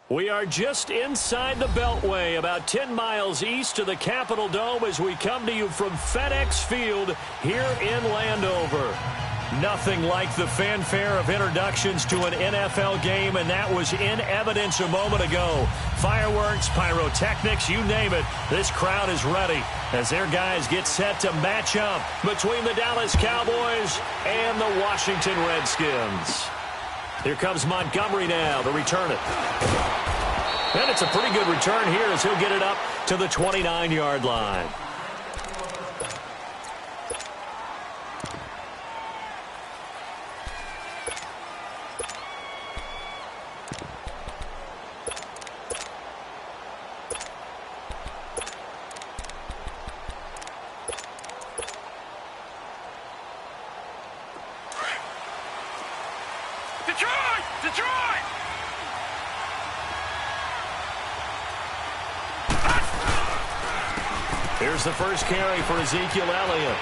We are just inside the Beltway, about 10 miles east of the Capitol Dome as we come to you from FedEx Field here in Landover. Nothing like the fanfare of introductions to an NFL game, and that was in evidence a moment ago. Fireworks, pyrotechnics, you name it. This crowd is ready as their guys get set to match up between the Dallas Cowboys and the Washington Redskins. Here comes Montgomery now to return it. And it's a pretty good return here as he'll get it up to the 29-yard line. Here's the first carry for Ezekiel Elliott.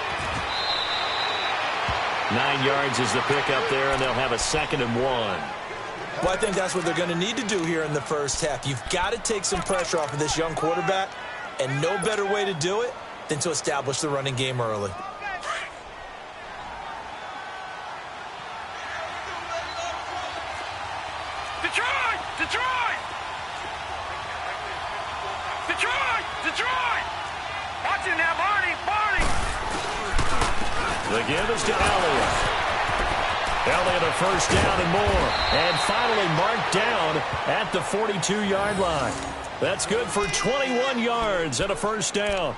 9 yards is the pickup there, and they'll have a 2nd and 1. Well, I think that's what they're going to need to do here in the first half. You've got to take some pressure off of this young quarterback, and no better way to do it than to establish the running game early. Detroit! Detroit! Detroit! Detroit! Watch him now, Barney! Barney! The give is to Elliott. Elliott a first down and more. And finally marked down at the 42-yard line. That's good for 21 yards and a first down.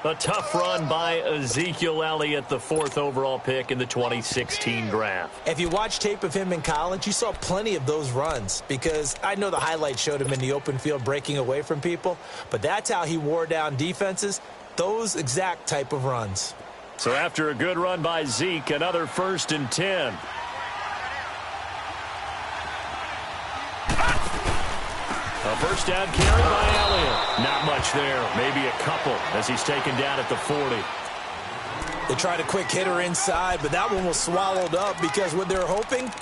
A tough run by Ezekiel Elliott, the 4th overall pick in the 2016 draft. If you watch tape of him in college, you saw plenty of those runs, because I know the highlights showed him in the open field breaking away from people, but that's how he wore down defenses, those exact type of runs. So after a good run by Zeke, another 1st and 10. A first down carry by Elliott. Not much there. Maybe a couple as he's taken down at the 40. They tried a quick hitter inside, but that one was swallowed up because what they're hoping,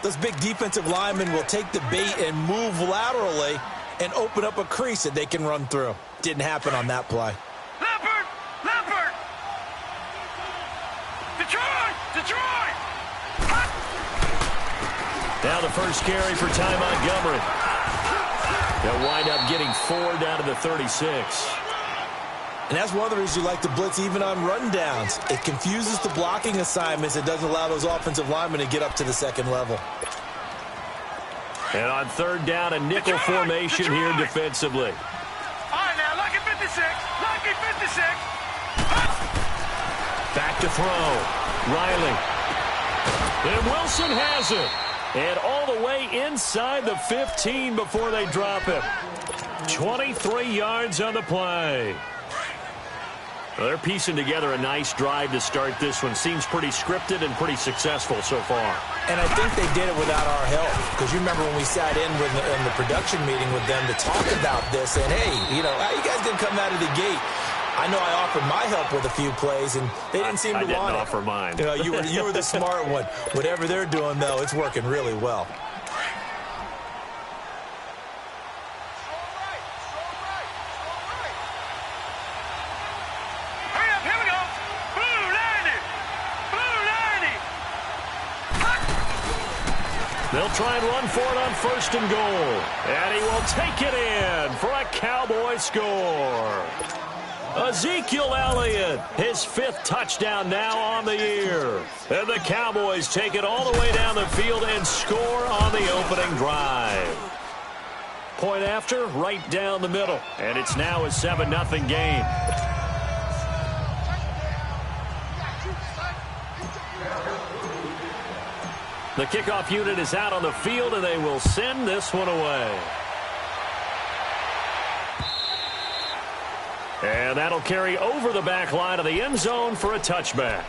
those big defensive linemen will take the bait and move laterally and open up a crease that they can run through. Didn't happen on that play. Leopard! Leopard! Detroit! Detroit! Now the first carry for Ty Montgomery. They'll wind up getting 4 down to the 36. And that's one of the reasons you like to blitz even on rundowns. It confuses the blocking assignments. It doesn't allow those offensive linemen to get up to the 2nd level. And on 3rd down, a nickel formation here defensively. All right, now, lucky 56. Lucky 56. Back to throw. Riley. And Wilson has it. And all the way inside the 15 before they drop it. 23 yards on the play. Well, they're piecing together a nice drive to start this one. Seems pretty scripted and pretty successful so far. And I think they did it without our help. Because you remember when we sat in the production meeting with them to talk about this. And, hey, you know, how you guys didn't come out of the gate? I know I offered my help with a few plays, and they didn't seem to want it. I didn't offer mine. You know, you were the smart one. Whatever they're doing, though, it's working really well. Hurry up, here we go. Blue 90. Blue 90. They'll try and run for it on 1st and goal. And he will take it in for a Cowboy score. Ezekiel Elliott, his 5th touchdown now on the year. And the Cowboys take it all the way down the field and score on the opening drive. Point after, right down the middle. And it's now a 7-0 game. The kickoff unit is out on the field, and they will send this one away. And that'll carry over the back line of the end zone for a touchback.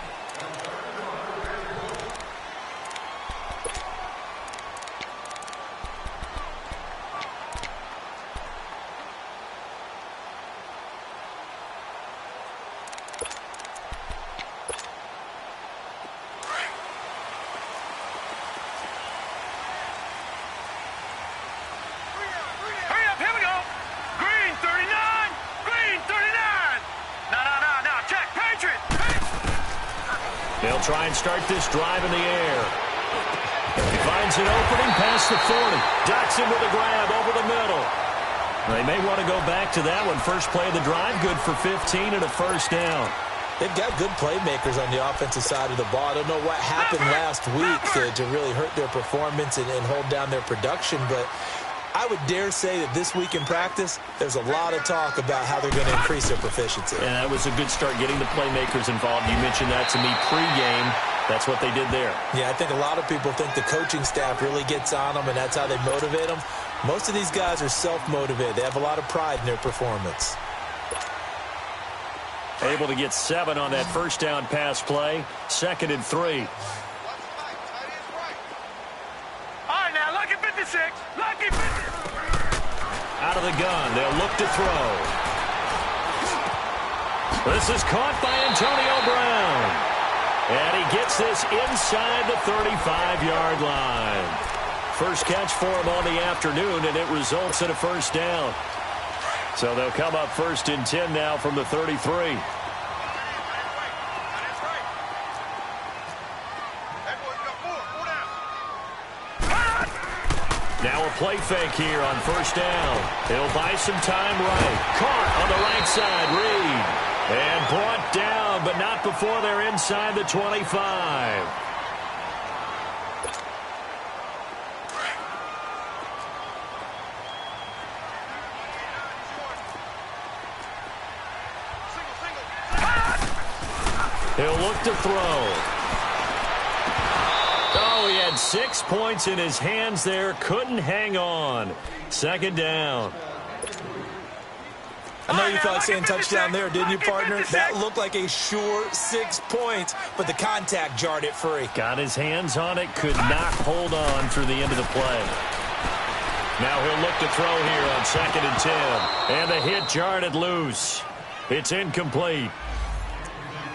They'll try and start this drive in the air. He finds an opening past the 40. Ducks him with a grab over the middle. They may want to go back to that one. First play of the drive, good for 15 and a first down. They've got good playmakers on the offensive side of the ball. I don't know what happened last week to really hurt their performance and hold down their production, but I would dare say that this week in practice, there's a lot of talk about how they're going to increase their proficiency. And that was a good start getting the playmakers involved. You mentioned that to me pregame. That's what they did there. Yeah, I think a lot of people think the coaching staff really gets on them, and that's how they motivate them. Most of these guys are self-motivated. They have a lot of pride in their performance. Able to get 7 on that first down pass play. 2nd and 3. All right, now, lucky 56. Lucky 56. Out of the gun. They'll look to throw. This is caught by Antonio Brown. And he gets this inside the 35-yard line. First catch for him on the afternoon, and it results in a first down. So they'll come up 1st and 10 now from the 33. Now a play fake here on first down. He'll buy some time right. Caught on the right side, Reed. And brought down, but not before they're inside the 25. He'll look to throw. Oh, he had 6 points in his hands there. Couldn't hang on. 2nd down. I know you thought saying touchdown there, didn't you, partner? That looked like a sure 6 points, but the contact jarred it free. Got his hands on it, could not hold on through the end of the play. Now he'll look to throw here on 2nd and 10. And the hit jarred it loose. It's incomplete.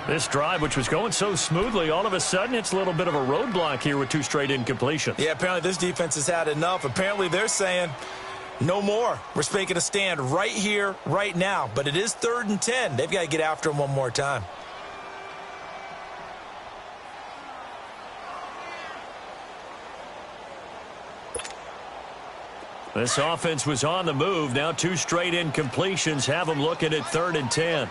This drive, which was going so smoothly, all of a sudden it's a little bit of a roadblock here with 2 straight incompletions. Yeah, apparently this defense has had enough. Apparently they're saying no more. We're making a stand right here, right now. But it is 3rd and 10. They've got to get after him one more time. This offense was on the move. Now 2 straight incompletions have them looking at 3rd and 10.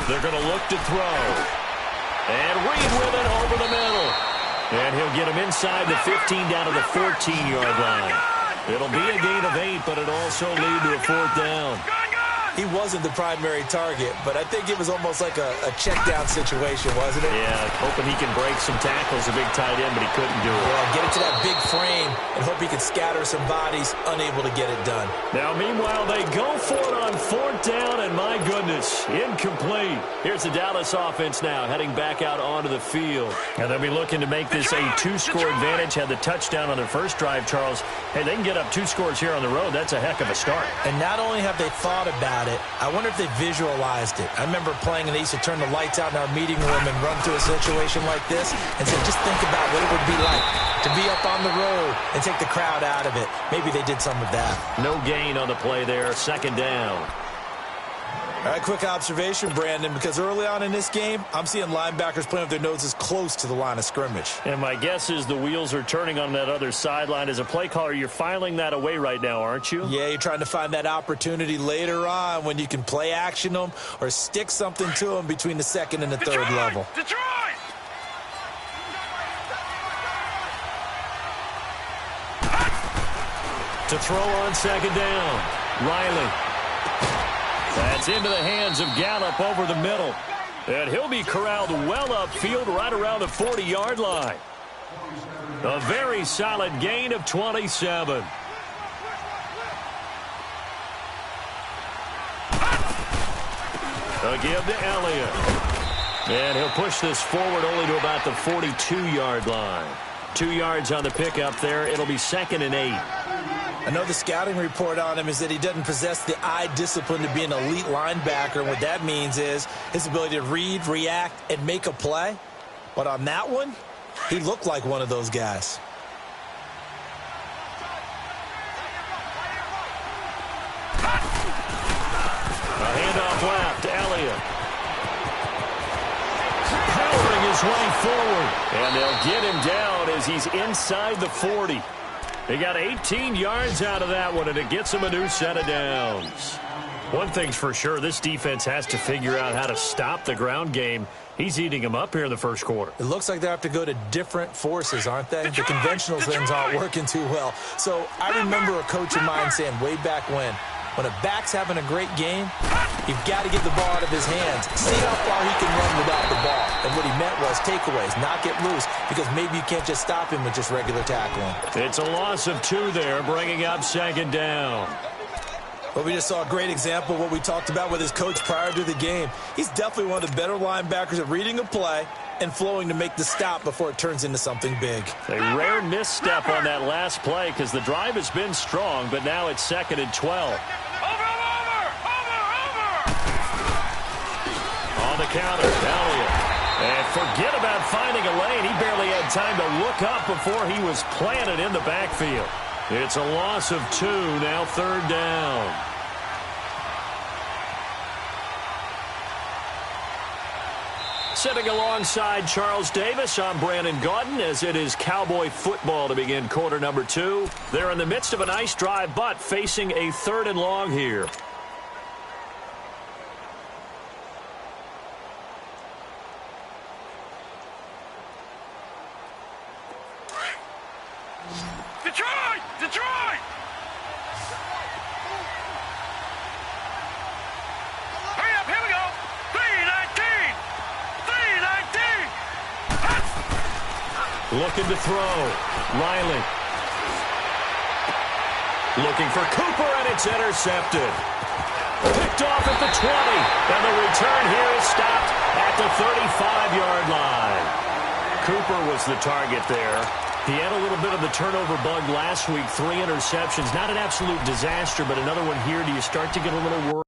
They're going to look to throw. And Reed with it over the middle. And he'll get him inside the 15 down to the 14-yard line. It'll be a gain of 8, but it'll also lead to a 4th down. He wasn't the primary target, but I think it was almost like a check-down situation, wasn't it? Yeah, hoping he can break some tackles, a big tight end, but he couldn't do it. Yeah, get it to that big frame and hope he can scatter some bodies, unable to get it done. Now, meanwhile, they go for it on 4th down, and my goodness, incomplete. Here's the Dallas offense now, heading back out onto the field. And they'll be looking to make this a 2-score advantage. Had the touchdown on their first drive, Charles. Hey, they can get up 2 scores here on the road. That's a heck of a start. And not only have they thought about it, I wonder if they visualized it. I remember playing and they used to turn the lights out in our meeting room and run through a situation like this and say, just think about what it would be like to be up on the road and take the crowd out of it. Maybe they did some of that. No gain on the play there. 2nd down. All right, quick observation, Brandon, because early on in this game, I'm seeing linebackers playing with their noses close to the line of scrimmage. And my guess is the wheels are turning on that other sideline. As a play caller, you're filing that away right now, aren't you? Yeah, you're trying to find that opportunity later on when you can play action them or stick something to them between the 2nd and the 3rd level. Detroit! To throw on 2nd down. Riley. That's into the hands of Gallup over the middle. And he'll be corralled well upfield right around the 40-yard line. A very solid gain of 27. A give to Elliott. And he'll push this forward only to about the 42-yard line. 2 yards on the pickup there. It'll be 2nd and 8. I know the scouting report on him is that he doesn't possess the eye discipline to be an elite linebacker. And what that means is his ability to read, react, and make a play. But on that one, he looked like one of those guys. way forward. And they'll get him down as he's inside the 40. They got 18 yards out of that one, and it gets him a new set of downs. One thing's for sure, this defense has to figure out how to stop the ground game. He's eating them up here in the first quarter. It looks like they have to go to different forces, aren't they? The conventional things aren't working too well. So I remember a coach of mine saying way back when a back's having a great game, you've got to get the ball out of his hands. See how far he can run without the ball. And what he meant was takeaways, not get loose, because maybe you can't just stop him with just regular tackling. It's a loss of 2 there, bringing up second down. Well, we just saw a great example of what we talked about with his coach prior to the game. He's definitely one of the better linebackers at reading a play and flowing to make the stop before it turns into something big. A rare misstep on that last play because the drive has been strong, but now it's 2nd and 12. On the counter, Elliott. And forget about finding a lane. He barely had time to look up before he was planted in the backfield. It's a loss of 2, now 3rd down. Sitting alongside Charles Davis, I'm Brandon Gaudin, as it is Cowboy football to begin quarter number 2. They're in the midst of a nice drive, but facing a 3rd and long here. Detroit! Hurry up, here we go! 3-19! Looking to throw. Riley. Looking for Cooper, and it's intercepted. Picked off at the 20, and the return here is stopped at the 35-yard line. Cooper was the target there. He had a little bit of the turnover bug last week, 3 interceptions. Not an absolute disaster, but another one here. Do you start to get a little worried?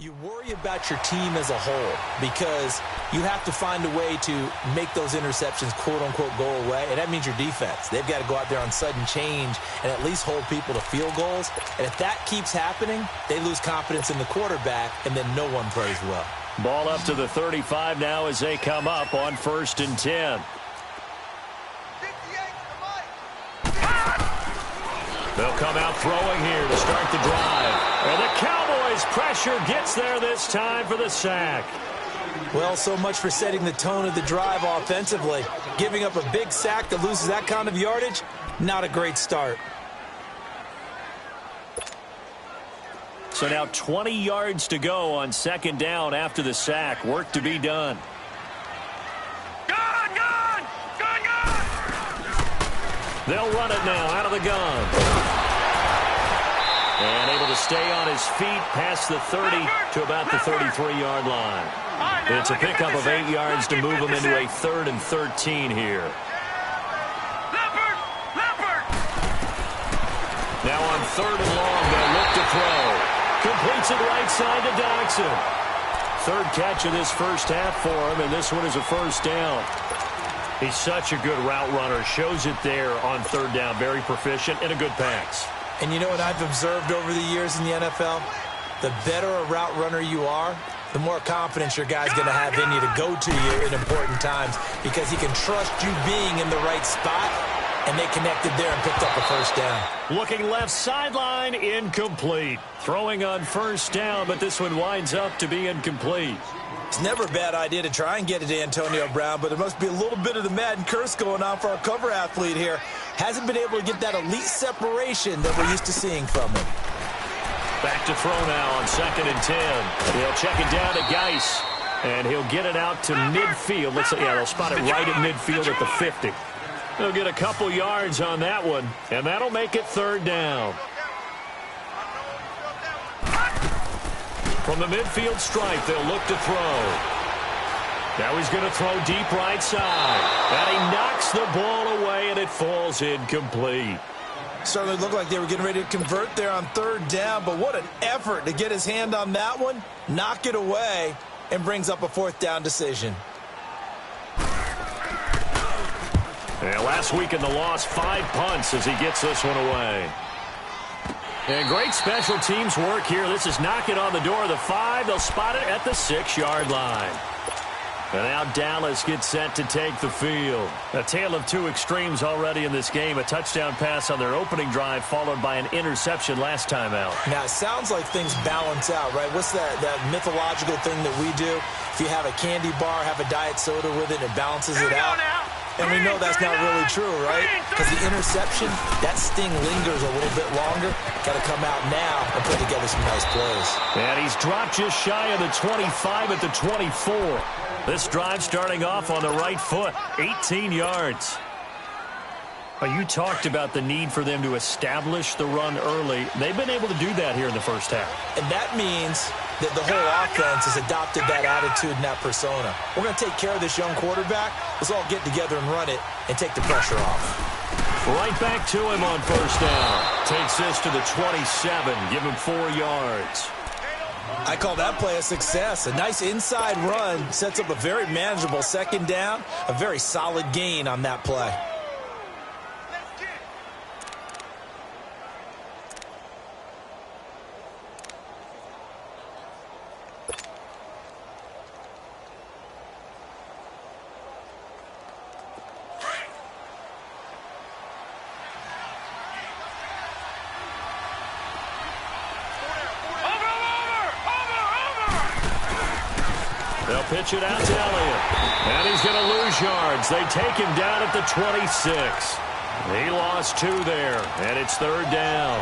You worry about your team as a whole because you have to find a way to make those interceptions, quote-unquote, go away, and that means your defense. They've got to go out there on sudden change and at least hold people to field goals, and if that keeps happening, they lose confidence in the quarterback, and then no one plays well. Ball up to the 35 now as they come up on 1st and 10. They'll come out throwing here to start the drive. And the Cowboys pressure gets there this time for the sack. Well, so much for setting the tone of the drive offensively. Giving up a big sack that loses that kind of yardage, not a great start. So now 20 yards to go on 2nd down after the sack. Work to be done. Gun! They'll run it now out of the gun. And able to stay on his feet past the 30 to about the 33-yard line. It's a pickup of 8 yards to move them into a 3rd and 13 here. Now on 3rd and long, they'll look to throw. Completes it right side to Dodson. 3rd catch of this first half for him, and this one is a 1st down. He's such a good route runner. Shows it there on 3rd down. Very proficient and a good pass. And you know what I've observed over the years in the NFL? The better a route runner you are, the more confidence your guy's going to have in you to go to you in important times because he can trust you being in the right spot, and they connected there and picked up a 1st down. Looking left sideline, incomplete. Throwing on 1st down, but this one winds up to be incomplete. It's never a bad idea to try and get it to Antonio Brown, but there must be a little bit of the Madden curse going on for our cover athlete here. Hasn't been able to get that elite separation that we're used to seeing from him. Back to throw now on 2nd and 10. They'll check it down to Geis, and he'll get it out to midfield. They'll spot it right at midfield at the 50. They'll get a couple yards on that one, and that'll make it 3rd down. From the midfield stripe, they'll look to throw. Now he's going to throw deep right side. And he knocks the ball away, and it falls incomplete. Certainly looked like they were getting ready to convert there on third down, but what an effort to get his hand on that one, knock it away, and brings up a fourth down decision. And last week in the loss, 5 punts as he gets this one away. And great special teams work here. This is knocking on the door of the 5. They'll spot it at the 6-yard line. And now Dallas gets set to take the field. A tale of two extremes already in this game. A touchdown pass on their opening drive followed by an interception last time out. Now, it sounds like things balance out, right? What's that mythological thing that we do? If you have a candy bar, have a diet soda with it, it balances it out. And we know that's not really true, right? Because the interception, that sting lingers a little bit longer. Got to come out now and put together some nice plays. And he's dropped just shy of the 25 at the 24. This drive starting off on the right foot, 18 yards. You talked about the need for them to establish the run early. They've been able to do that here in the first half. And that means that the whole offense has adopted that attitude and that persona. We're going to take care of this young quarterback. Let's all get together and run it and take the pressure off. Right back to him on first down. Takes this to the 27. Give him 4 yards. I call that play a success. A nice inside run sets up a very manageable second down. A very solid gain on that play. They'll pitch it out to Elliott. And he's going to lose yards. They take him down at the 26. He lost 2 there, and it's third down.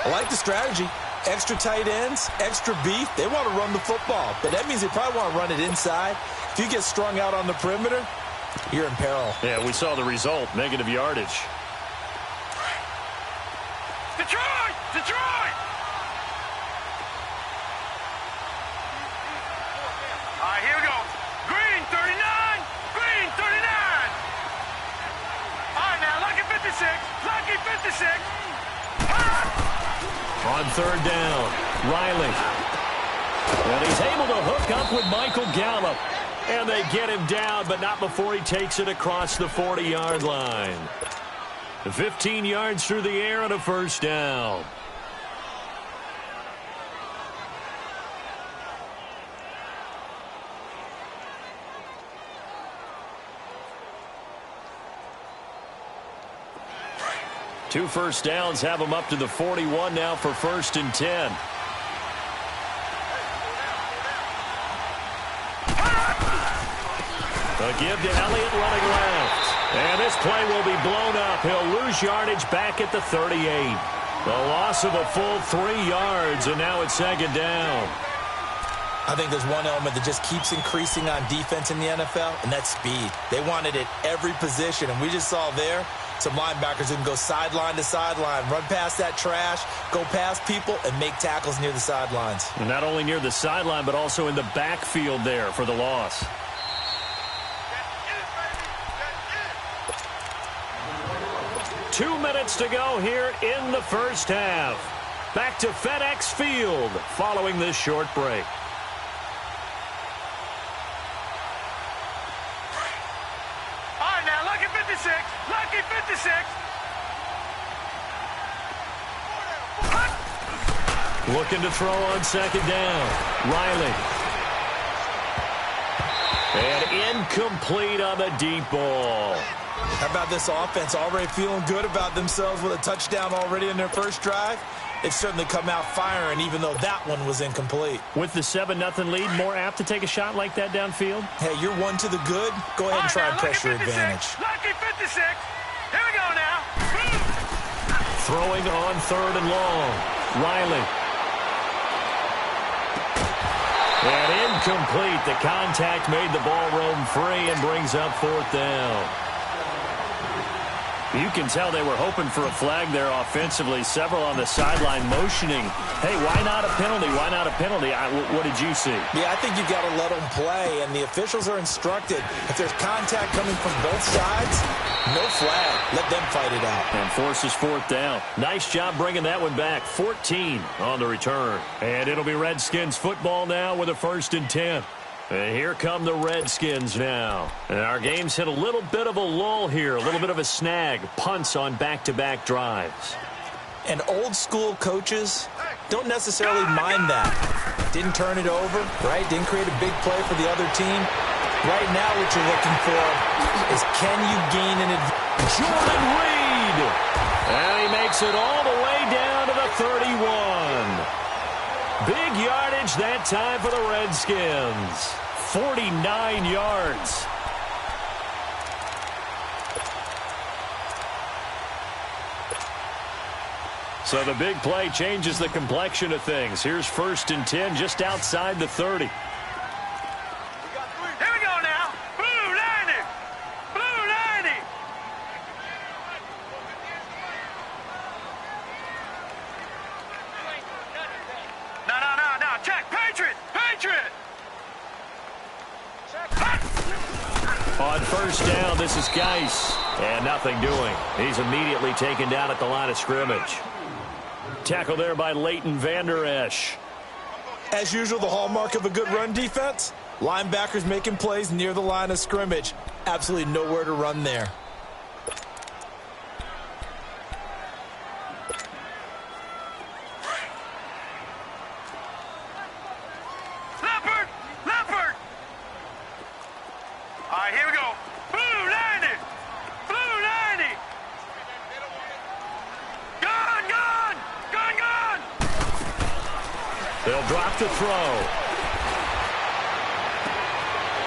I like the strategy. Extra tight ends, extra beef. They want to run the football, but that means they probably want to run it inside. If you get strung out on the perimeter, you're in peril. Yeah, we saw the result, negative yardage. Detroit! Detroit! All right, here we go. Green, 39. Green, 39. All right, now, Lucky 56. Lucky 56. On third down, Riley. And he's able to hook up with Michael Gallup. And they get him down, but not before he takes it across the 40-yard line. 15 yards through the air and a first down. Two first downs have him up to the 41 now for 1st and 10. A give to Elliott running left. And this play will be blown up. He'll lose yardage back at the 38. The loss of a full 3 yards, and now it's second down. I think there's one element that just keeps increasing on defense in the NFL, and that's speed. They want it at every position, and we just saw there some linebackers who can go sideline to sideline, run past that trash, go past people, and make tackles near the sidelines. And not only near the sideline, but also in the backfield there for the loss. Two minutes to go here in the first half. Back to FedEx Field following this short break. All right, now, Lucky 56. Lucky 56. Looking to throw on second down. Riley. And incomplete on the deep ball. How about this offense already feeling good about themselves with a touchdown already in their first drive? They've certainly come out firing, even though that one was incomplete. With the 7-0 lead, more apt to take a shot like that downfield? Hey, you're one to the good. Go ahead and try and press your advantage. Lucky 56. Here we go now. Throwing on third and long. Riley. And incomplete. The contact made the ball roam free and brings up fourth down. You can tell they were hoping for a flag there offensively. Several on the sideline motioning, hey, why not a penalty? Why not a penalty? What did you see? Yeah, I think you've got to let them play, and the officials are instructed. If there's contact coming from both sides, no flag. Let them fight it out. And forces fourth down. Nice job bringing that one back. 14 on the return. And it'll be Redskins football now with a 1st and 10. And here come the Redskins now. And our game's hit a little bit of a lull here, a little bit of a snag. Punts on back-to-back drives. And old-school coaches don't necessarily mind that. Didn't turn it over, right? Didn't create a big play for the other team. Right now what you're looking for is can you gain an advantage? Jordan Reed! And he makes it all the way down to the 31. Big yardage that time for the Redskins. 49 yards. So the big play changes the complexion of things. Here's 1st and 10 just outside the 30. Here we go now. Blue 90. Blue 90. No. Check. Patriot. Patriot. On 1st down, this is Geis. And nothing doing. He's immediately taken down at the line of scrimmage. Tackle there by Leighton Vander Esch. As usual, the hallmark of a good run defense, linebackers making plays near the line of scrimmage. Absolutely nowhere to run there. Leopard. All right, here we go. Blue 90. Blue 90. Gun. They'll drop the throw.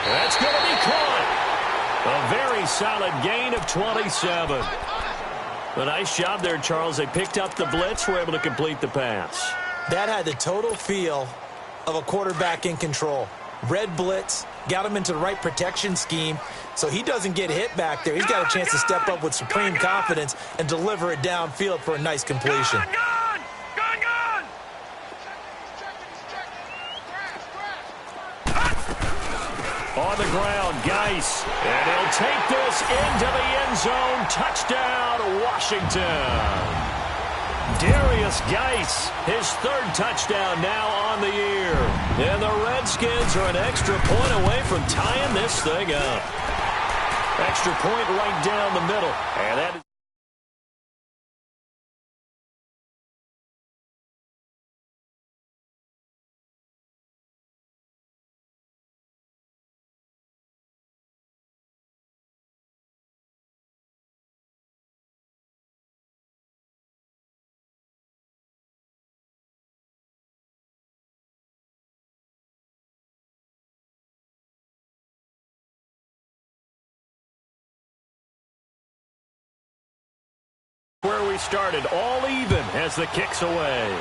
That's going to be caught. A very solid gain of 27. A nice job there, Charles. They picked up the blitz, were able to complete the pass. That had the total feel of a quarterback in control. Red blitz, got him into the right protection scheme, so he doesn't get hit back there. He's got a chance to step up with supreme confidence and deliver it downfield for a nice completion. Gun. On the ground, Geis. And he'll take this into the end zone. Touchdown, Washington. Darius Geis, his 3rd touchdown now on the year. And the Redskins are an extra point away from tying this thing up. Extra point right down the middle. And that is where we started, all even as the kick's away.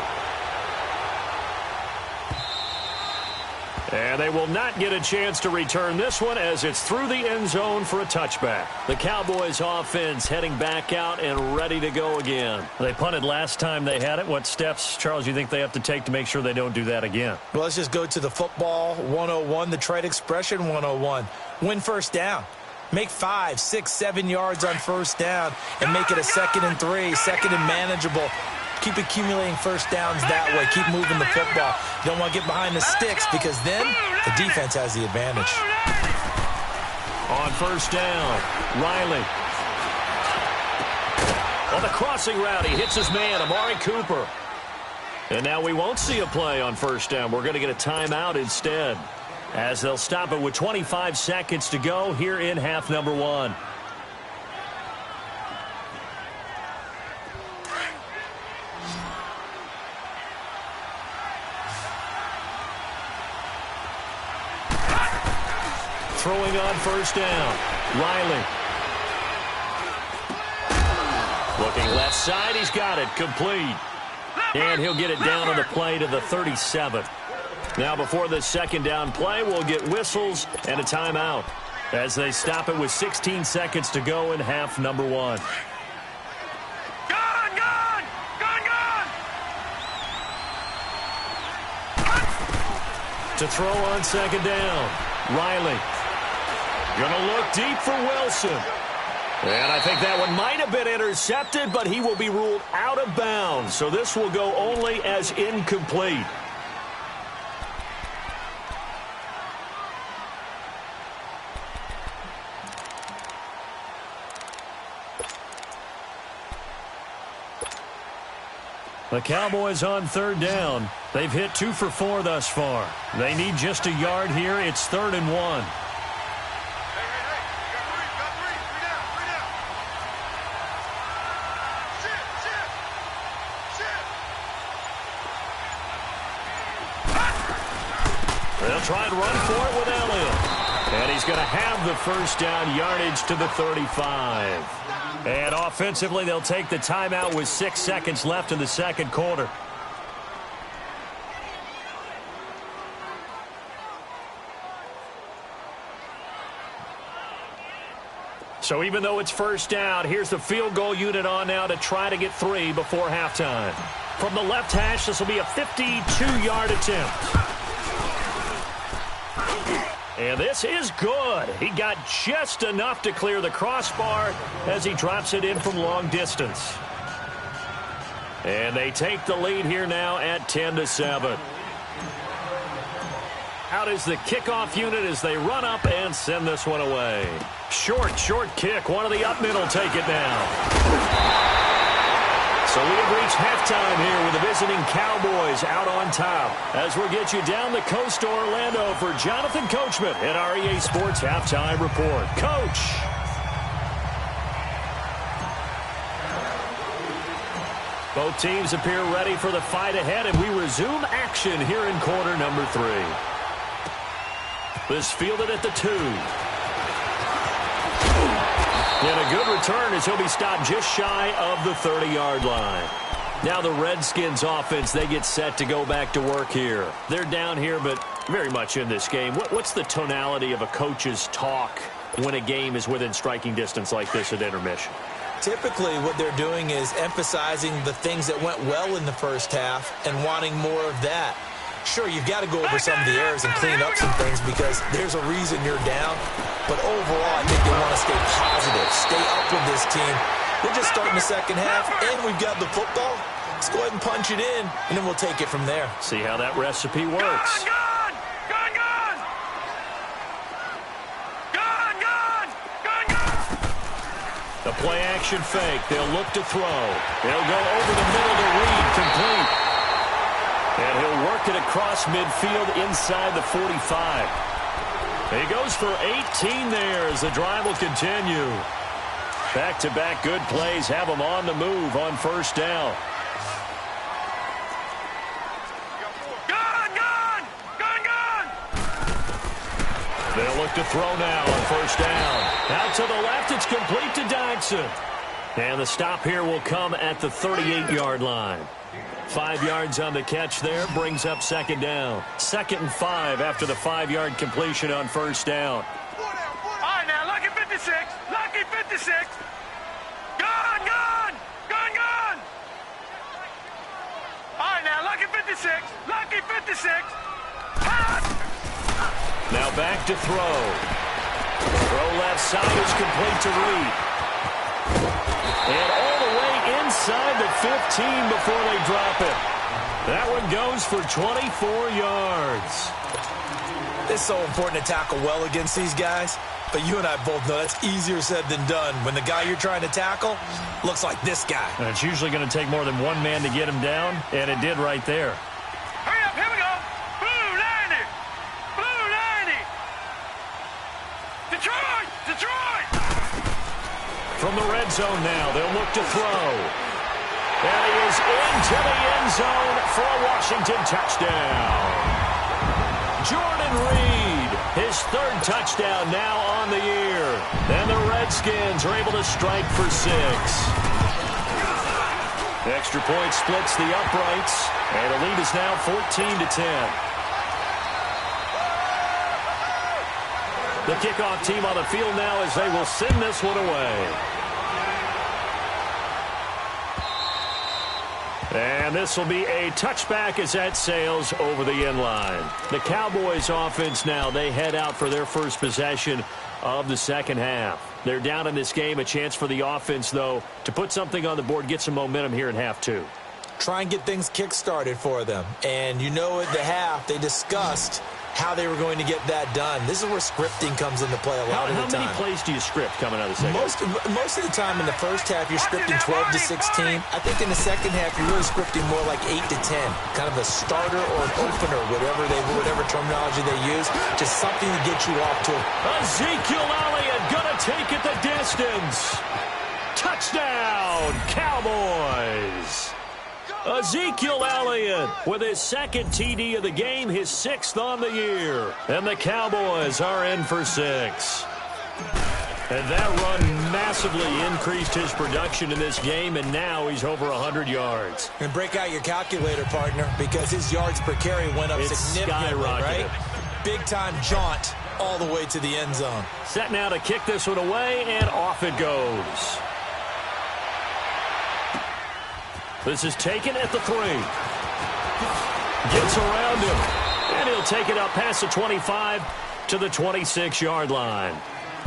And they will not get a chance to return this one as it's through the end zone for a touchback. The Cowboys offense heading back out and ready to go again. They punted last time they had it. What steps, Charles, you think they have to take to make sure they don't do that again? Well, let's just go to the football 101, the trade expression 101. Win 1st down. Make 5, 6, 7 yards on 1st down and make it a 2nd and 3, 2nd and manageable. Keep accumulating 1st downs that way. Keep moving the football. You don't want to get behind the sticks because then the defense has the advantage. On 1st down, Riley. On the crossing route, he hits his man, Amari Cooper. And now we won't see a play on 1st down. We're going to get a timeout instead, as they'll stop it with 25 seconds to go here in half number 1. Throwing on 1st down, Riley. Looking left side, he's got it, complete. And he'll get it down on the play to the 37. Now before this 2nd down play, we'll get whistles and a timeout as they stop it with 16 seconds to go in half number 1. To throw on second down. Riley. Going to look deep for Wilson. And I think that one might have been intercepted, but he will be ruled out of bounds. So this will go only as incomplete. The Cowboys on third down. They've hit 2 for 4 thus far. They need just a yard here. It's 3rd and 1. They'll try and run for it with Elliott. And he's going to have the first down, yardage to the 35. And offensively, they'll take the timeout with 6 seconds left in the second quarter. So even though it's first down, here's the field goal unit on now to try to get 3 before halftime. From the left hash, this will be a 52-yard attempt. And this is good. He got just enough to clear the crossbar as he drops it in from long distance. And they take the lead here now at 10-7. Out is the kickoff unit as they run up and send this one away. Short kick. One of the up middle take it down. So we have reached halftime here with the visiting Cowboys out on top. As we'll get you down the coast to Orlando for Jonathan Coachman at our EA Sports Halftime Report. Coach. Both teams appear ready for the fight ahead, and we resume action here in quarter number 3. This fielded at the 2. And a good return as he'll be stopped just shy of the 30-yard line. Now the Redskins offense, they get set to go back to work here. They're down here, but very much in this game. What's the tonality of a coach's talk when a game is within striking distance like this at intermission? Typically, what they're doing is emphasizing the things that went well in the first half and wanting more of that. Sure, you've got to go over some of the errors and clean up some things because there's a reason you're down. But overall, I think they want to stay positive, stay up with this team. We're just starting the second half, and we've got the football. Let's go ahead and punch it in, and then we'll take it from there. See how that recipe works. Gun! The play-action fake. They'll look to throw. They'll go over the middle to Reed, complete. And he'll work it across midfield inside the 45. He goes for 18 there as the drive will continue. Back-to-back good plays have him on the move on first down. Gun! They'll look to throw now on first down. Out to the left, it's complete to Dodson. And the stop here will come at the 38-yard line. 5 yards on the catch there, brings up second down. 2nd and 5 after the 5-yard completion on first down. All right, now, lucky 56. Lucky 56. Gun! All right, now, lucky 56. Lucky 56. Now back to throw. Throw left side is complete to Reed. And all the way inside the 15 before they drop it. That one goes for 24 yards. It's so important to tackle well against these guys. But you and I both know that's easier said than done when the guy you're trying to tackle looks like this guy. And it's usually going to take more than one man to get him down, and it did right there. Hurry up, here we go. Blue 90. Blue 90. Detroit! From the red zone now, they'll look to throw. And he is into the end zone for a Washington touchdown. Jordan Reed, his 3rd touchdown now on the year. And the Redskins are able to strike for 6. Extra point splits the uprights, and the lead is now 14-10. The kickoff team on the field now as they will send this one away. And this will be a touchback as that sails over the end line. The Cowboys offense now, they head out for their first possession of the second half. They're down in this game. A chance for the offense, though, to put something on the board, get some momentum here in half two. Try and get things kick-started for them. And you know at the half, they discussed how they were going to get that done. This is where scripting comes into play a lot of the time. How many plays do you script coming out of the second half? Most of the time in the first half, you're scripting 12 to 16. I think in the second half, you're really scripting more like 8 to 10. Kind of a starter or an opener, whatever terminology they use. Just something to get you off to. Ezekiel Elliott gonna take it the distance. Touchdown, Cowboys. Ezekiel Elliott with his second TD of the game, his 6th on the year. And the Cowboys are in for 6. And that run massively increased his production in this game, and now he's over 100 yards. And break out your calculator, partner, because his yards per carry went up significantly, right? Big-time jaunt all the way to the end zone. Set now to kick this one away, and off it goes. This is taken at the 3. Gets around him. And he'll take it up past the 25 to the 26-yard line.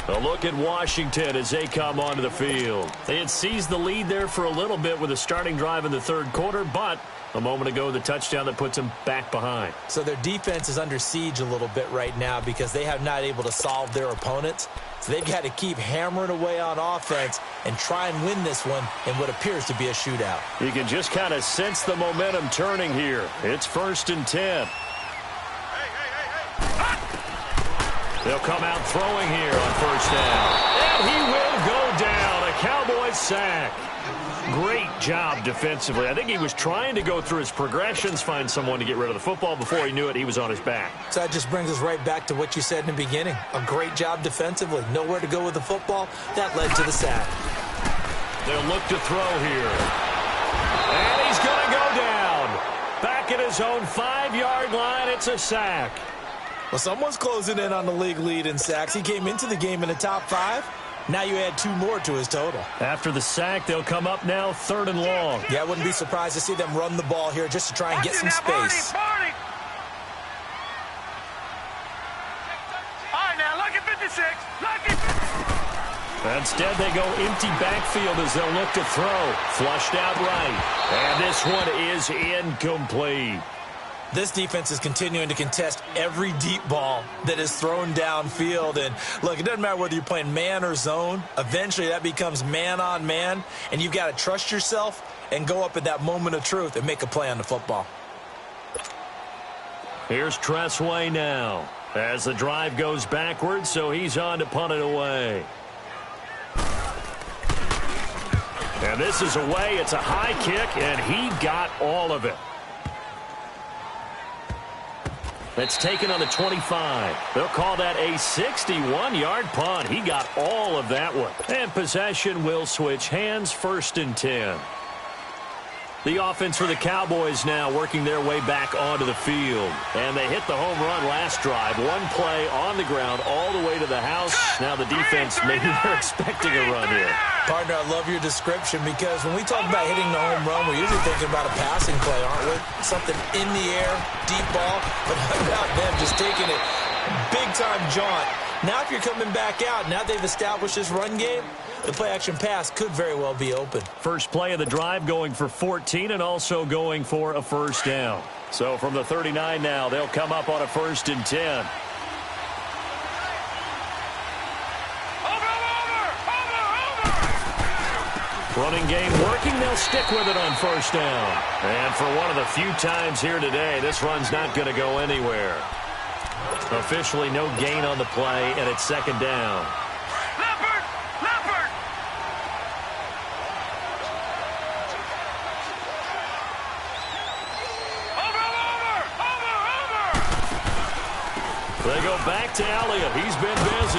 A look at Washington as they come onto the field. They had seized the lead there for a little bit with a starting drive in the third quarter, but a moment ago, the touchdown that puts them back behind. So their defense is under siege a little bit right now because they have not able to solve their opponents. So they've got to keep hammering away on offense and try and win this one in what appears to be a shootout. You can just kind of sense the momentum turning here. It's 1st and 10. They'll come out throwing here on 1st down. And he will go down. A Cowboys sack. Great job defensively. I think he was trying to go through his progressions, find someone to get rid of the football. Before he knew it, he was on his back. So that just brings us right back to what you said in the beginning. A great job defensively. Nowhere to go with the football. That led to the sack. They'll look to throw here. And he's going to go down. Back at his own 5-yard line, it's a sack. Well, someone's closing in on the league lead in sacks. He came into the game in the top 5. Now you add 2 more to his total. After the sack, they'll come up now 3rd and long. Yeah, I wouldn't be surprised to see them run the ball here just to try and get some space. All right, now, look at 56. Look at... Instead, they go empty backfield as they'll look to throw. Flushed out right. And this one is incomplete. This defense is continuing to contest every deep ball that is thrown downfield. And, look, it doesn't matter whether you're playing man or zone. Eventually, that becomes man-on-man, and you've got to trust yourself and go up at that moment of truth and make a play on the football. Here's Tressway now as the drive goes backwards, so he's on to punt it away. And this is away. It's a high kick, and he got all of it. That's taken on the 25. They'll call that a 61-yard punt. He got all of that one. And possession will switch hands, 1st and 10. The offense for the Cowboys now working their way back onto the field. And they hit the home run last drive. One play on the ground all the way to the house. Now the defense, maybe they're expecting a run here. Partner, I love your description because when we talk about hitting the home run, we're usually thinking about a passing play, aren't we? Something in the air, deep ball. But how about them just taking it big-time jaunt? Now if you're coming back out, now they've established this run game, the play-action pass could very well be open. First play of the drive going for 14 and also going for a 1st down. So from the 39 now, they'll come up on a 1st and 10. Running game working. They'll stick with it on 1st down. And for one of the few times here today, this run's not going to go anywhere. Officially no gain on the play, and it's 2nd down. They go back to Elliott. He's been busy.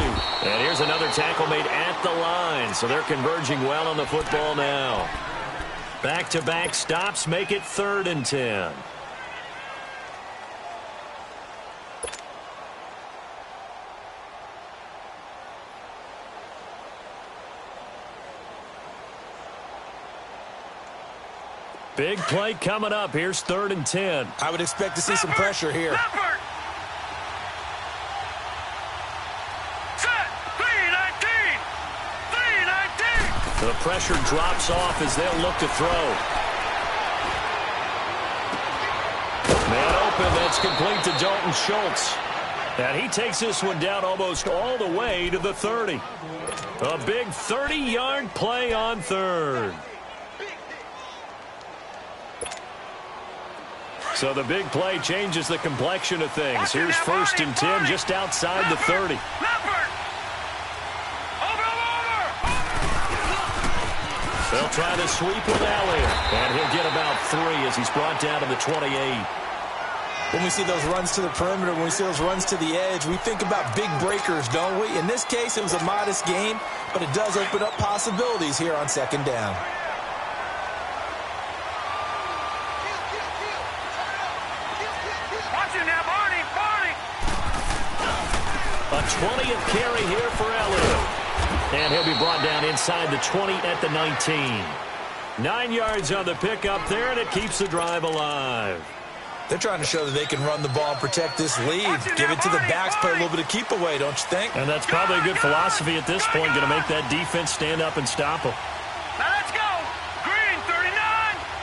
And here's another tackle made at the line. So they're converging well on the football now. Back-to-back stops make it 3rd and 10. Big play coming up. Here's 3rd and 10. I would expect to see some pressure here. Leopard. Set. 319. 319. The pressure drops off as they'll look to throw. Man open. That's complete to Dalton Schultz. And he takes this one down almost all the way to the 30. A big 30-yard play on 3rd. So the big play changes the complexion of things. Here's 1st and 10 just outside the 30. They'll try to sweep with Elliott. And he'll get about 3 as he's brought down to the 28. When we see those runs to the perimeter, when we see those runs to the edge, we think about big breakers, don't we? In this case, it was a modest game, but it does open up possibilities here on 2nd down. Watch it now, Barney. A 20th carry here for Elliott. And he'll be brought down inside the 20 at the 19. 9 yards on the pickup there, and it keeps the drive alive. They're trying to show that they can run the ball and protect this lead. Give it to the backs, play a little bit of keep away, don't you think? And that's probably a good philosophy at this point, going to make that defense stand up and stop them. Now let's go. Green 39.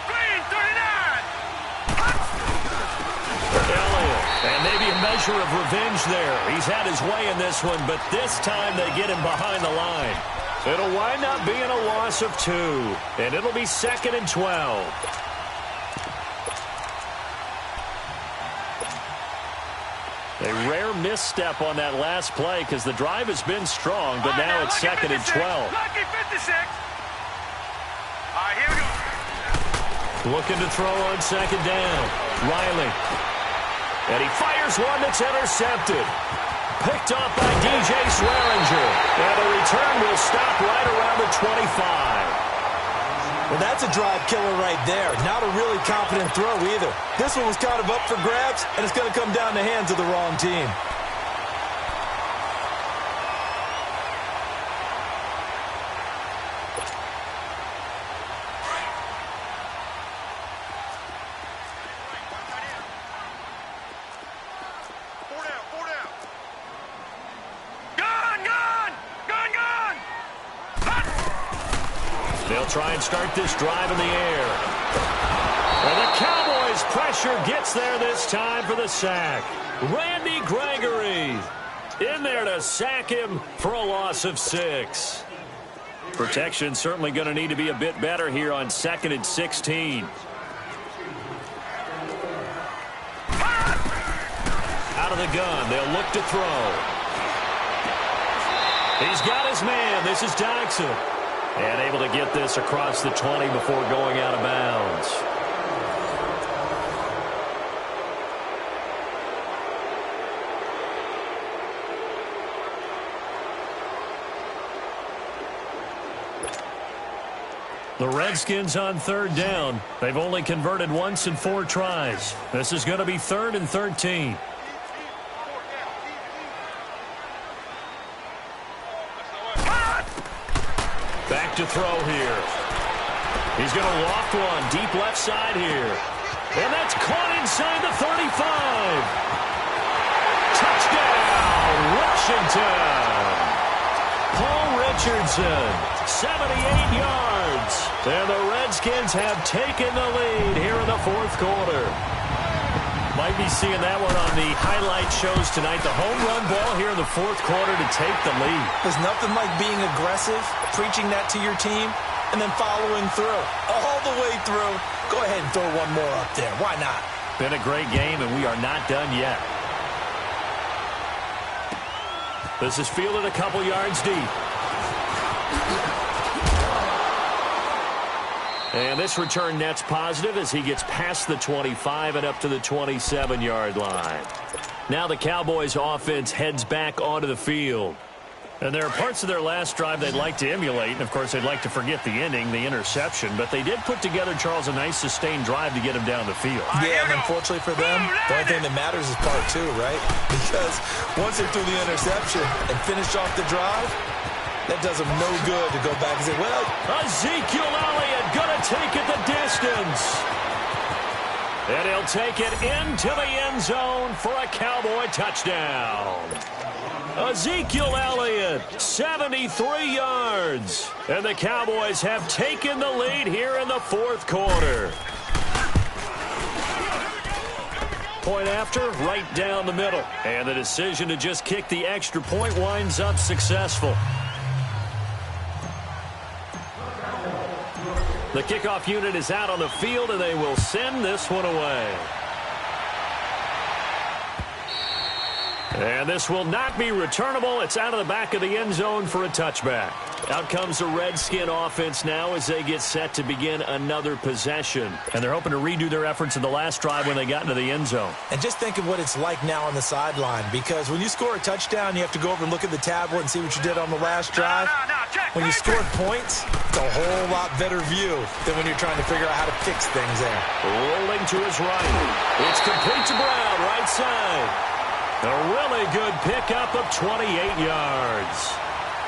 Green 39. Elliott. And maybe a measure of revenge there. He's had his way in this one, but this time they get him behind the line. It'll wind up being a loss of 2. And it'll be 2nd and 12. A rare misstep on that last play because the drive has been strong, but now it's 2nd and 12. Lucky 56. All right, here we go. Looking to throw on 2nd down. Riley. And he fires one that's intercepted. Picked off by DJ Swearinger. And the return will stop right around the 25. Well, that's a drive killer right there. Not a really confident throw either. This one was kind of up for grabs, and it's going to come down the hands of the wrong team. They'll try and start this drive in the air. And the Cowboys pressure gets there this time for the sack. Randy Gregory in there to sack him for a loss of 6. Protection certainly going to need to be a bit better here on 2nd and 16. Out of the gun, they'll look to throw. He's got his man. This is Doxson. And able to get this across the 20 before going out of bounds. The Redskins on 3rd down. They've only converted once in 4 tries. This is going to be 3rd and 13. Back to throw here. He's going to loft one deep left side here. And that's caught inside the 35. Touchdown, Washington. Paul Richardson, 78 yards. And the Redskins have taken the lead here in the 4th quarter. Might be seeing that one on the highlight shows tonight. The home run ball here in the 4th quarter to take the lead. There's nothing like being aggressive, preaching that to your team, and then following through. All the way through. Go ahead and throw one more up there. Why not? Been a great game, and we are not done yet. This is fielded a couple yards deep. And this return net's positive as he gets past the 25 and up to the 27-yard line. Now the Cowboys offense heads back onto the field. And there are parts of their last drive they'd like to emulate. And, of course, they'd like to forget the ending, the interception. But they did put together, Charles, a nice sustained drive to get him down the field. Yeah, and unfortunately for them, the only thing that matters is part 2, right? Because once they threw the interception and finished off the drive, that does them no good to go back and say, well, Ezekiel Elliott going to take it the distance. And he'll take it into the end zone for a Cowboy touchdown. Ezekiel Elliott, 73 yards. And the Cowboys have taken the lead here in the fourth quarter. Point after, right down the middle. And the decision to just kick the extra point winds up successful. The kickoff unit is out on the field, and they will send this one away. And this will not be returnable. It's out of the back of the end zone for a touchback. Out comes the Redskin offense now as they get set to begin another possession. And they're hoping to redo their efforts in the last drive when they got into the end zone. And just think of what it's like now on the sideline, because when you score a touchdown, you have to go over and look at the tablet and see what you did on the last drive. When you score points, it's a whole lot better view than when you're trying to figure out how to fix things there. Rolling to his right. It's complete to Brown, right side. A really good pickup of 28 yards.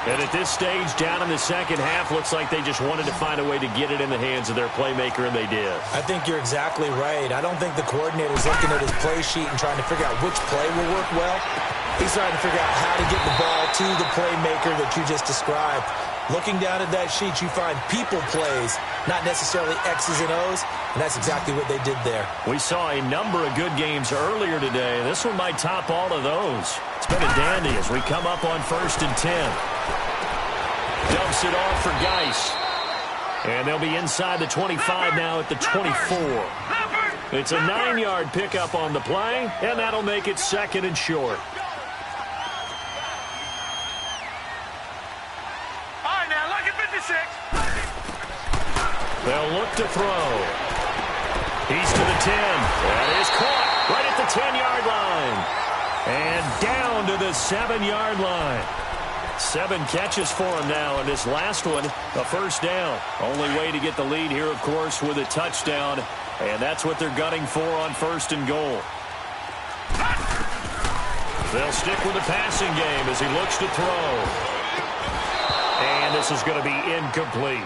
And at this stage, down in the second half, looks like they just wanted to find a way to get it in the hands of their playmaker, and they did. I think you're exactly right. I don't think the coordinator's looking at his play sheet and trying to figure out which play will work well. He's trying to figure out how to get the ball to the playmaker that you just described. Looking down at that sheet, you find people plays, not necessarily X's and O's, and that's exactly what they did there. We saw a number of good games earlier today. This one might top all of those. It's been a dandy as we come up on 1st and 10. Dumps it off for Geis. And they'll be inside the 25 now at the 24. It's a 9-yard pickup on the play, and that'll make it 2nd and short. They'll look to throw. He's to the 10. That is caught right at the 10-yard line. And down to the 7-yard line. 7 catches for him now, and this last one, a first down. Only way to get the lead here, of course, with a touchdown. And that's what they're gunning for on 1st and goal. They'll stick with the passing game as he looks to throw. And this is going to be incomplete.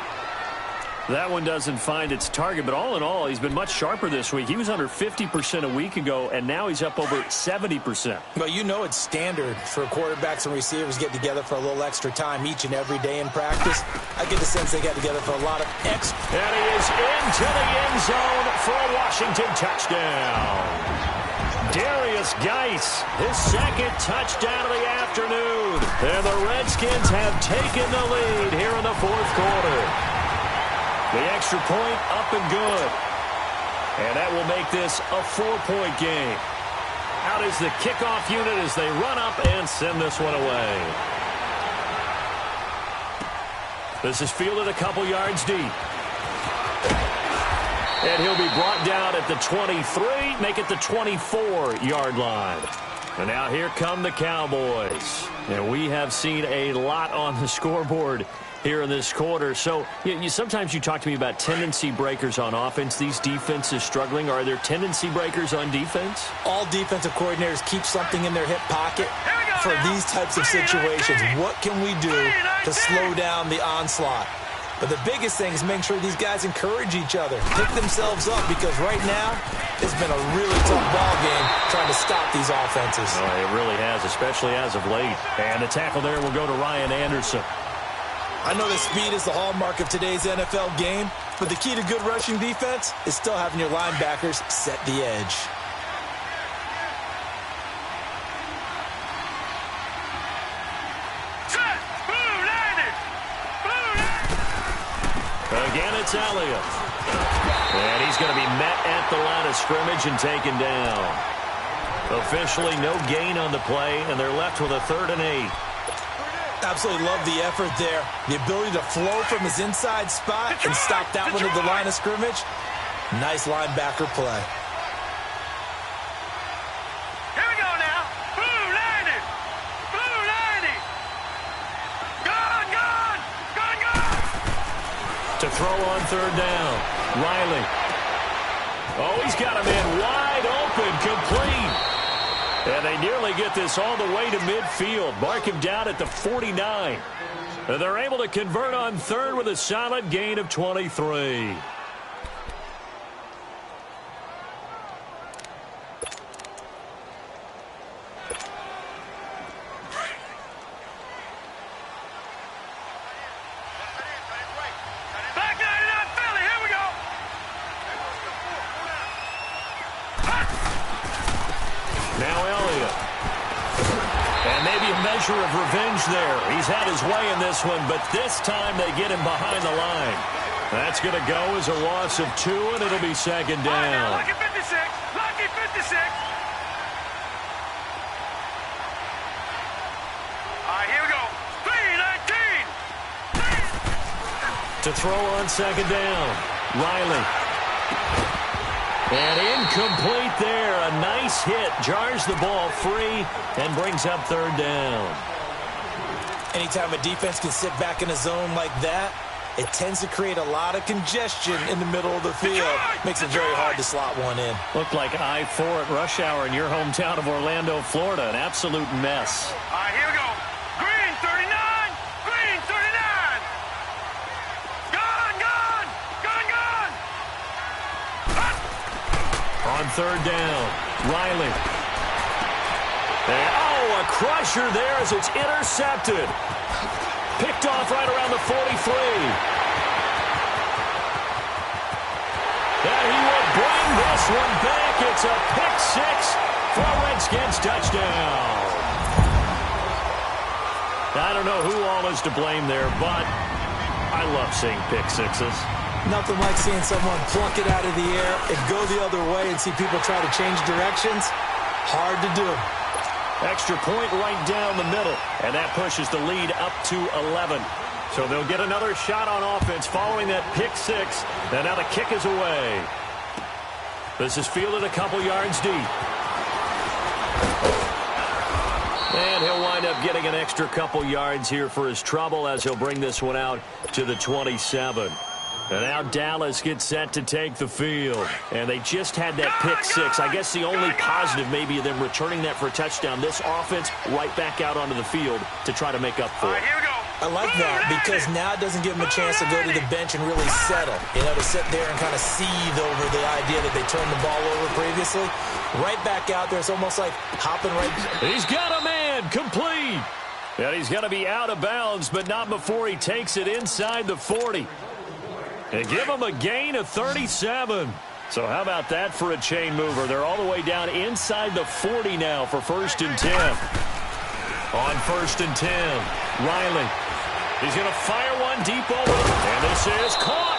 That one doesn't find its target, but all in all, he's been much sharper this week. He was under 50% a week ago, and now he's up over 70%. Well, you know it's standard for quarterbacks and receivers get together for a little extra time each and every day in practice. I get the sense they got together for a lot of extra. And he is into the end zone for a Washington touchdown. Darius Geis, his 2nd touchdown of the afternoon. And the Redskins have taken the lead here in the 4th quarter. The extra point up and good. And that will make this a 4-point game. Out is the kickoff unit as they run up and send this one away. This is fielded a couple yards deep. And he'll be brought down at the 23, make it the 24-yard line. And now here come the Cowboys. And we have seen a lot on the scoreboard here in this quarter. So sometimes you talk to me about tendency breakers on offense. These defenses struggling. Are there tendency breakers on defense? All defensive coordinators keep something in their hip pocket for these types of situations. What can we do to slow down the onslaught? But the biggest thing is making sure these guys encourage each other, pick themselves up, because right now it's been a really tough ball game trying to stop these offenses. Oh, it really has, especially as of late. And the tackle there will go to Ryan Anderson. I know that speed is the hallmark of today's NFL game, but the key to good rushing defense is still having your linebackers set the edge. Again, it's Elliott. And he's going to be met at the line of scrimmage and taken down. Officially no gain on the play, and they're left with a 3rd and 8. Absolutely love the effort there. The ability to flow from his inside spot and stop that one at the line of scrimmage. Nice linebacker play. Here we go now. Blue 90. Blue 90. Gone. To throw on 3rd down. Riley. Oh, he's got a man wide open, complete. And they nearly get this all the way to midfield. Mark him down at the 49. And they're able to convert on third with a solid gain of 23. Of revenge there. He's had his way in this one, but this time they get him behind the line. That's going to go as a loss of 2, and it'll be second down. Lucky 56! Lucky 56! All right, here we go. 3-19! To throw on second down. Riley. And incomplete there. A nice hit. Jars the ball free and brings up third down. Anytime a defense can sit back in a zone like that, it tends to create a lot of congestion in the middle of the field. Makes it very hard to slot one in. Looked like I-4 at rush hour in your hometown of Orlando, Florida. An absolute mess. All right, here we go. Green 39! Green 39! Gone! Gone! Gone! Gone! On third down, Riley. And, oh, a crusher there as it's intercepted. Picked off right around the 43. And he will bring this one back. It's a pick 6 for a Redskins touchdown. I don't know who all is to blame there, but I love seeing pick 6s. Nothing like seeing someone pluck it out of the air and go the other way and see people try to change directions. Hard to do. Extra point right down the middle, and that pushes the lead up to 11. So they'll get another shot on offense following that pick 6, and now the kick is away. This is fielded a couple yards deep. And he'll wind up getting an extra couple yards here for his trouble as he'll bring this one out to the 27. And now Dallas gets set to take the field. And they just had that pick 6. I guess the only positive maybe of them returning that for a touchdown. This offense right back out onto the field to try to make up for it. Here we go. I like that because now it doesn't give them a chance to go to the bench and really settle. You know, to sit there and kind of seethe over the idea that they turned the ball over previously. Right back out there. It's almost like hopping right. He's got a man complete. And he's going to be out of bounds, but not before he takes it inside the 40. And give him a gain of 37. So how about that for a chain mover? They're all the way down inside the 40 now for 1st and 10. On 1st and 10, Riley. He's going to fire one deep over. And this is caught.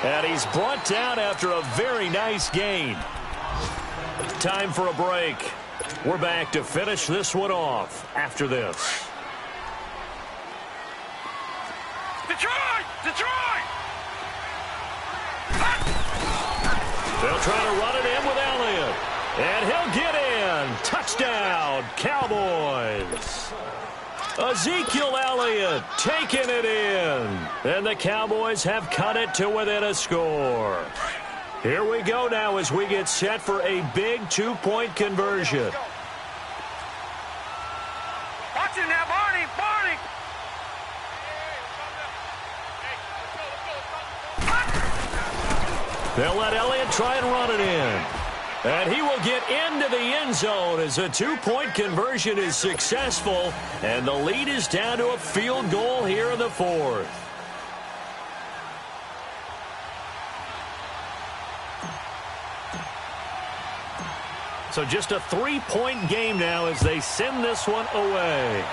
And he's brought down after a very nice gain. Time for a break. We're back to finish this one off after this. Detroit! Detroit! They'll try to run it in with Elliott. And he'll get in. Touchdown, Cowboys. Ezekiel Elliott taking it in. And the Cowboys have cut it to within a score. Here we go now as we get set for a big 2-point conversion. Watch him now, Barney! Barney! They'll let Elliott try and run it in. And he will get into the end zone as a 2-point conversion is successful. And the lead is down to a field goal here in the 4th. So just a 3-point game now as they send this one away.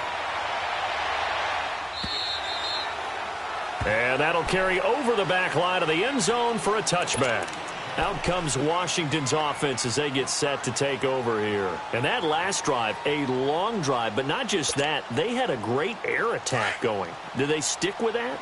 And that'll carry over the back line of the end zone for a touchback. Out comes Washington's offense as they get set to take over here. And that last drive, a long drive, but not just that. They had a great air attack going. Did they stick with that?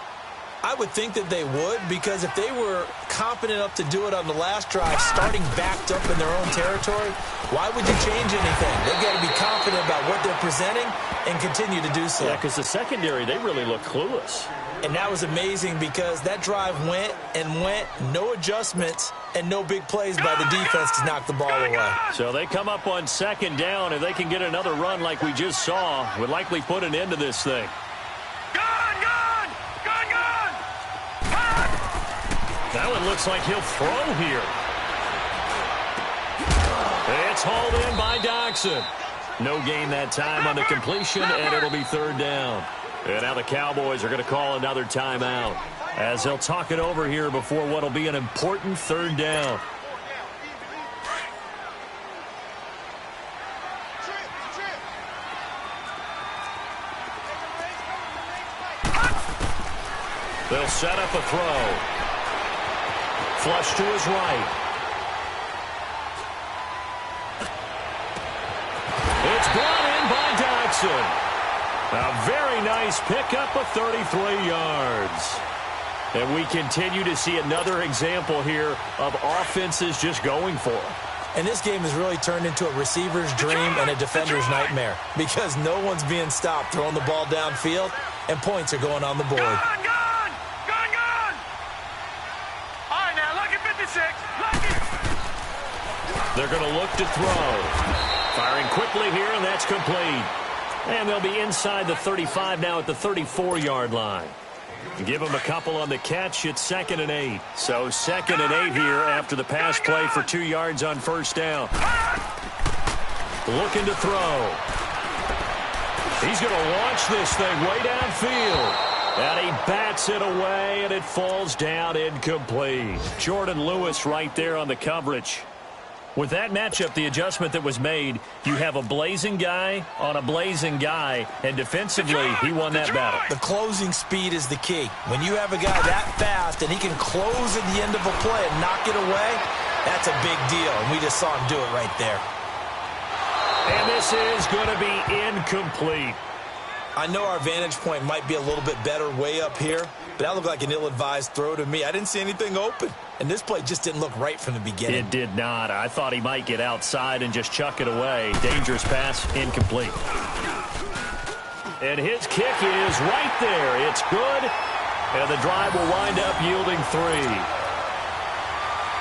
I would think that they would, because if they were confident enough to do it on the last drive, starting backed up in their own territory, why would you change anything? They've got to be confident about what they're presenting and continue to do so. Yeah, because the secondary, they really look clueless. And that was amazing because that drive went and went, no adjustments, and no big plays by the defense to knock the ball away. So they come up on second down. If they can get another run like we just saw, would likely put an end to this thing. That one looks like he'll throw here. It's hauled in by Doxson. No gain that time on the completion, and it'll be third down. And now the Cowboys are going to call another timeout as they'll talk it over here before what will be an important third down. They'll set up a throw. Flush to his right. It's brought in by Doxson. A very nice pickup of 33 yards. And we continue to see another example here of offenses just going for it. And this game has really turned into a receiver's dream and a defender's nightmare because no one's being stopped throwing the ball downfield, and points are going on the board. They're going to look to throw. Firing quickly here, and that's complete. And they'll be inside the 35 now at the 34-yard line. Give them a couple on the catch. It's 2nd and 8. So 2nd and 8 here after the pass play for 2 yards on first down. Looking to throw. He's going to launch this thing way downfield. And he bats it away, and it falls down incomplete. Jordan Lewis right there on the coverage. With that matchup, the adjustment that was made, you have a blazing guy on a blazing guy, and defensively, he won that battle. The closing speed is the key. When you have a guy that fast and he can close at the end of a play and knock it away, that's a big deal, and we just saw him do it right there. And this is going to be incomplete. I know our vantage point might be a little bit better way up here, but that looked like an ill-advised throw to me. I didn't see anything open, and this play just didn't look right from the beginning. It did not. I thought he might get outside and just chuck it away. Dangerous pass, incomplete. And his kick is right there. It's good, and the drive will wind up yielding 3.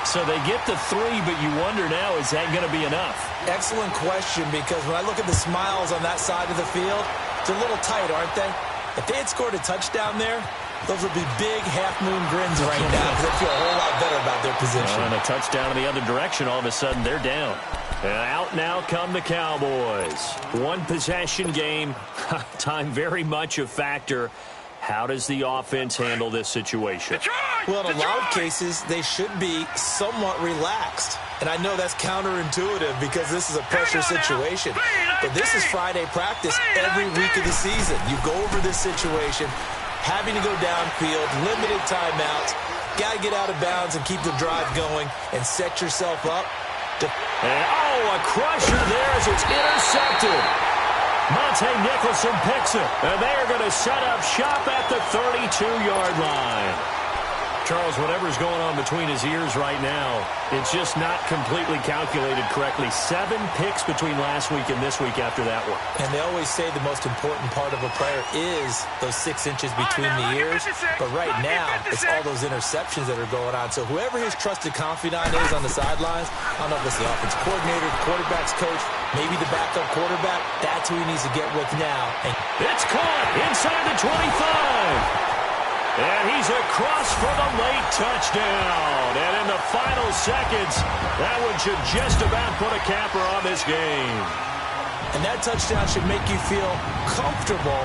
So they get the 3, but you wonder now, is that going to be enough? Excellent question, because when I look at the smiles on that side of the field, it's a little tight, aren't they? If they had scored a touchdown there, those would be big half-moon grins right now because they feel a whole lot better about their position. And a touchdown in the other direction, all of a sudden they're down. And out now come the Cowboys. One possession game, time very much a factor. How does the offense handle this situation? Well, in a lot of cases, they should be somewhat relaxed. And I know that's counterintuitive because this is a pressure situation. But this is Friday practice every week of the season. You go over this situation, having to go downfield, limited timeouts, got to get out of bounds and keep the drive going and set yourself up. A crusher there as it's intercepted. Monte Nicholson picks it, and they are going to set up shop at the 32-yard line. Charles, whatever's going on between his ears right now, it's just not completely calculated correctly. 7 picks between last week and this week after that one. And they always say the most important part of a player is those 6 inches between the ears. But right now, it's all those interceptions that are going on. So whoever his trusted confidant is on the sidelines, I don't know if it's the offense coordinator, the quarterback's coach, maybe the backup quarterback, that's who he needs to get with now. And it's caught inside the 25. And he's across for the late touchdown. And in the final seconds, that one should just about put a capper on this game. And that touchdown should make you feel comfortable.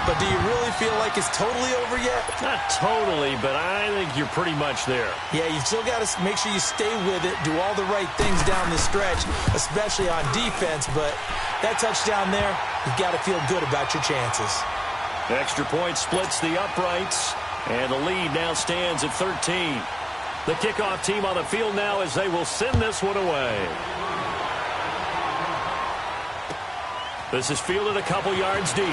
But do you really feel like it's totally over yet? Not totally, but I think you're pretty much there. Yeah, you still got to make sure you stay with it, do all the right things down the stretch, especially on defense. But that touchdown there, you've got to feel good about your chances. Extra point splits the uprights, and the lead now stands at 13. The kickoff team on the field now as they will send this one away. This is fielded a couple yards deep.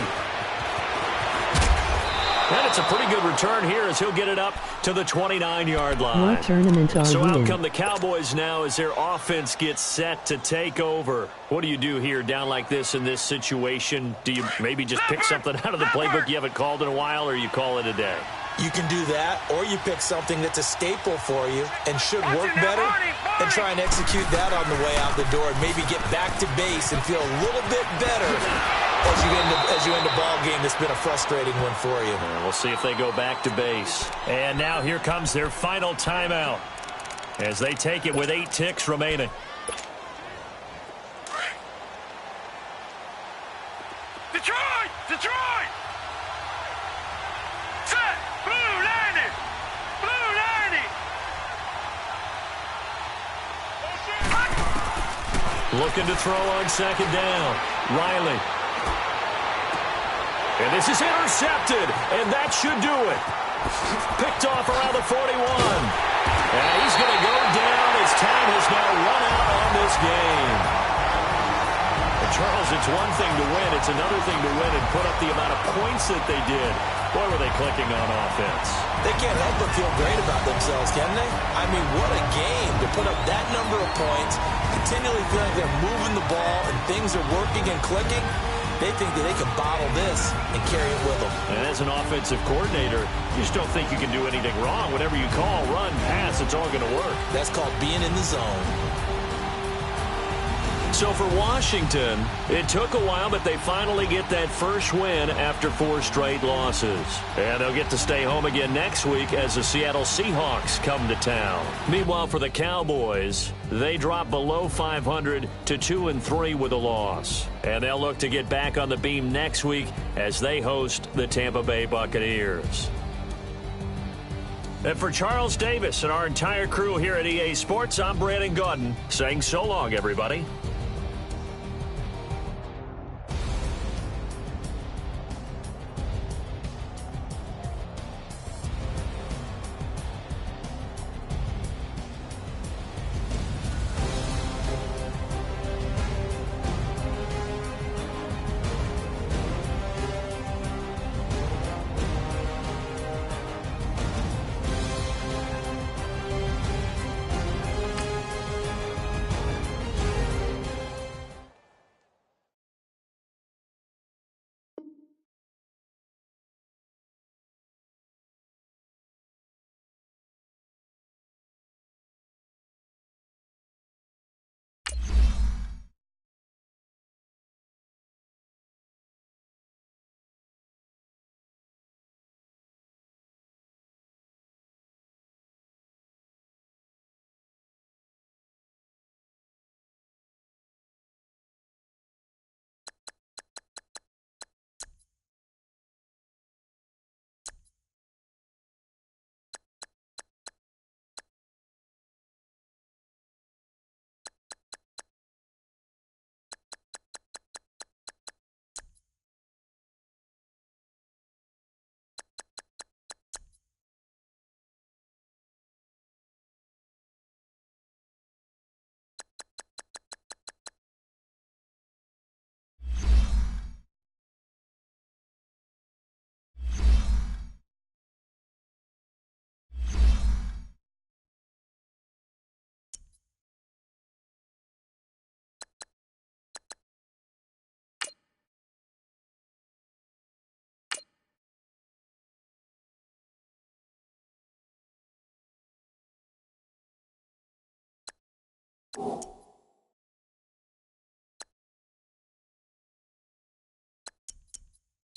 And it's a pretty good return here as he'll get it up to the 29-yard line. What tournament are So you out in? come the Cowboys now as their offense gets set to take over. What do you do here down like this in this situation? Do you maybe just pick something out of the playbook you haven't called in a while, or you call it a day? You can do that, or you pick something that's a staple for you and should work better and try and execute that on the way out the door and maybe get back to base and feel a little bit better as you end a ball game that's been a frustrating one for you. And we'll see if they go back to base. And now here comes their final timeout as they take it with 8 ticks remaining. Detroit! Detroit! Set! Blue 90! Blue 90! Looking to throw on second down. Riley. And this is intercepted, and that should do it. Picked off around the 41. And he's going to go down as time has now run out on this game. And Charles, it's one thing to win. It's another thing to win and put up the amount of points that they did. Boy, were they clicking on offense. They can't help but feel great about themselves, can they? I mean, what a game to put up that number of points, continually feeling like they're moving the ball and things are working and clicking. They think that they can bottle this and carry it with them. And as an offensive coordinator, you just don't think you can do anything wrong. Whatever you call, run, pass, it's all going to work. That's called being in the zone. So for Washington, it took a while, but they finally get that first win after 4 straight losses. And they'll get to stay home again next week as the Seattle Seahawks come to town. Meanwhile, for the Cowboys, they drop below 500 to 2-3 with a loss. And they'll look to get back on the beam next week as they host the Tampa Bay Buccaneers. And for Charles Davis and our entire crew here at EA Sports, I'm Brandon Gaudin saying so long, everybody.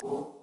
Cool.